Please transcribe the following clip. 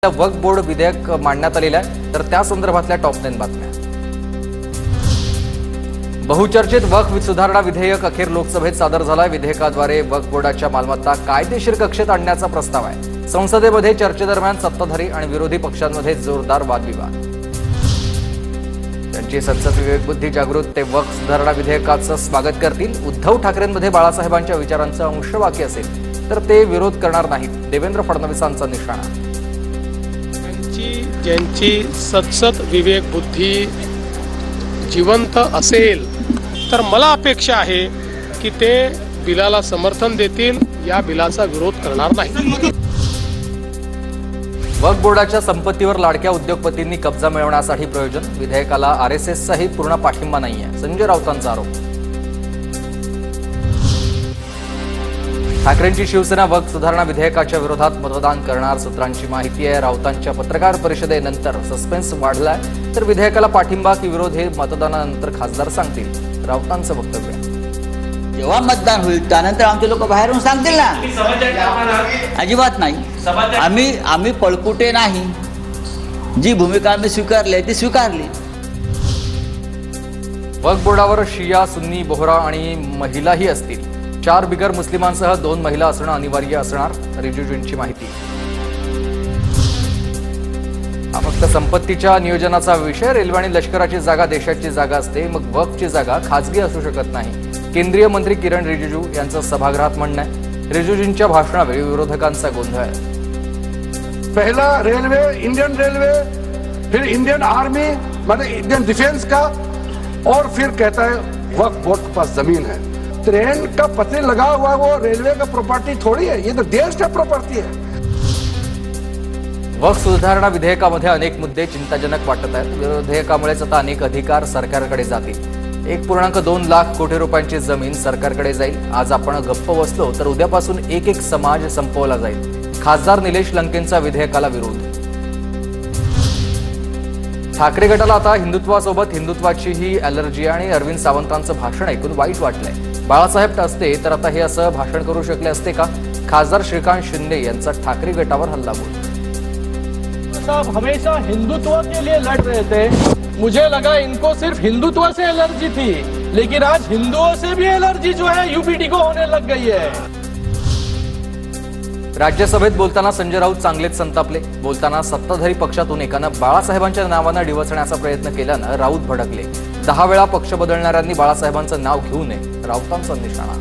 वक्फ board विधेयक मांडण्यात आलेलं आहे, तर त्या संदर्भातल्या टॉप 10 बातम्या। बहुचर्चित वक्फ सुधारणा विधेयक अखेर लोकसभेत सादर झालाय। विधेयकाद्वारे वक्फ बोर्डाच्या मालमत्ता कायदेशीर कक्षेत आणण्याचा प्रस्ताव आहे। संसदेमध्ये चर्चेदरम्यान सत्ताधारी आणि विरोधी पक्षांमध्ये जोरदार वादविवाद। त्यांची संसद विवेकबुद्धी जागृत ते वक्फ सुधारणा विधेयकाचं स्वागत करतील। उद्धव ठाकरेंमध्ये बाळासाहेबांच्या विचारांचं अंशवाक्य असेल तर ते विरोध करणार नाहीत, देवेंद्र फडणवीसांचा निशाणा। ज्यांची सत्सद विवेक बुद्धी जिवंत असेल तर मला अपेक्षा आहे की ते बिलाला समर्थन देतील, या बिलाचा विरोध करणार नाही। वक्फ बोर्डाच्या संपत्तीवर लाडक्या उद्योगपतींनी कब्जा मिळवण्यासाठी प्रयोजन। विधेयकाला आरएसएसचाही पूर्ण पाठिंबा नाहीये, संजय राऊतांचा आरोप। ठाकरेंची शिवसेना वक्फ सुधारणा विधेयकाच्या विरोधात मतदान करणार, सूत्रांची माहिती आहे। राऊतांच्या पत्रकार परिषदेनंतर सस्पेन्स वाढलाय, तर विधेयकाला पाठिंबा की विरोध हे मतदानानंतर खासदार सांगतील, राऊतांचं वक्तव्य। जेव्हा मतदान होईल त्यानंतर आमचे लोक बाहेरून सांगतील ना। अजिबात नाही, आम्ही पळकुटे नाही। जी भूमिका आम्ही स्वीकारली आहे ती स्वीकारली। वक्फ बोर्डावर शिया, सुन्नी, बोहरा आणि महिलाही असतील। 4 बिगर मुस्लिमांसह 2 महिला असणं अनिवार्य असणार, रिजिजूंची माहिती। हा फक्त संपत्तीच्या नियोजनाचा विषय। रेल्वे आणि लष्कराची जागा देशाची जागा असते, मग वक्फची जागा खासगी असू शकत नाही, केंद्रीय मंत्री किरण रिजिजू यांचं सभागृहात म्हणणं आहे। रिजिजूंच्या भाषणावेळी विरोधकांचा गोंधळ। पहला रेलवे, इंडियन रेलवे, फिर इंडियन आर्मी, मतलब इंडियन डिफेंस का, और फिर कहता है वक्फ बोर्ड के पास जमीन है। ट्रेन का पटरी लगा हुआ वो रेलवे का प्रॉपर्टी थोड़ी है, ये तो देश का प्रॉपर्टी है। वक्फ सुधारणा विधेयकामध्ये अनेक मुद्दे चिंताजनक वाटत आहेत। विधेयकामुळेच आता अनेक अधिकार सरकारकडे जातील। 1.2 लाख कोटी रुपयांची जमीन सरकारकडे जाईल। आज आपण गप्प बसलो तर उद्यापासून एक समाज संपवला जाईल। खासदार निलेश लंकेंचा विधेयकाला विरोध। ठाकरे गटाला आता हिंदुत्वासोबत हिंदुत्वाचीही अलर्जी आणि अरविंद सावंतांचं भाषण ऐकून वाईट वाटलंय। बाळासाहेब असते तर आता हे असं भाषण करू शकले असते का? खासदार श्रीकांत शिंदे यांचा ठाकरे गटावर हल्लाबोल। साहब हमेशा हिंदुत्व के लिए लड़ रहे थे, मुझे लगा इनको सिर्फ हिंदुत्व से एलर्जी थी, लेकिन आज हिंदुओं से भी एलर्जी जो है यूपीडी को होने लग गई है। राज्यसभेत बोलताना संजय राऊत चांगलेच संतापले। बोलताना सत्ताधारी पक्षातून एकानं बाळासाहेबांच्या नावानं डिवचण्याचा प्रयत्न केल्यानं राऊत भडकले। 10 वेळा पक्ष बदलणाऱ्यांनी बाळासाहेबांचं नाव घेऊ नये, राऊतांचा निशाणा।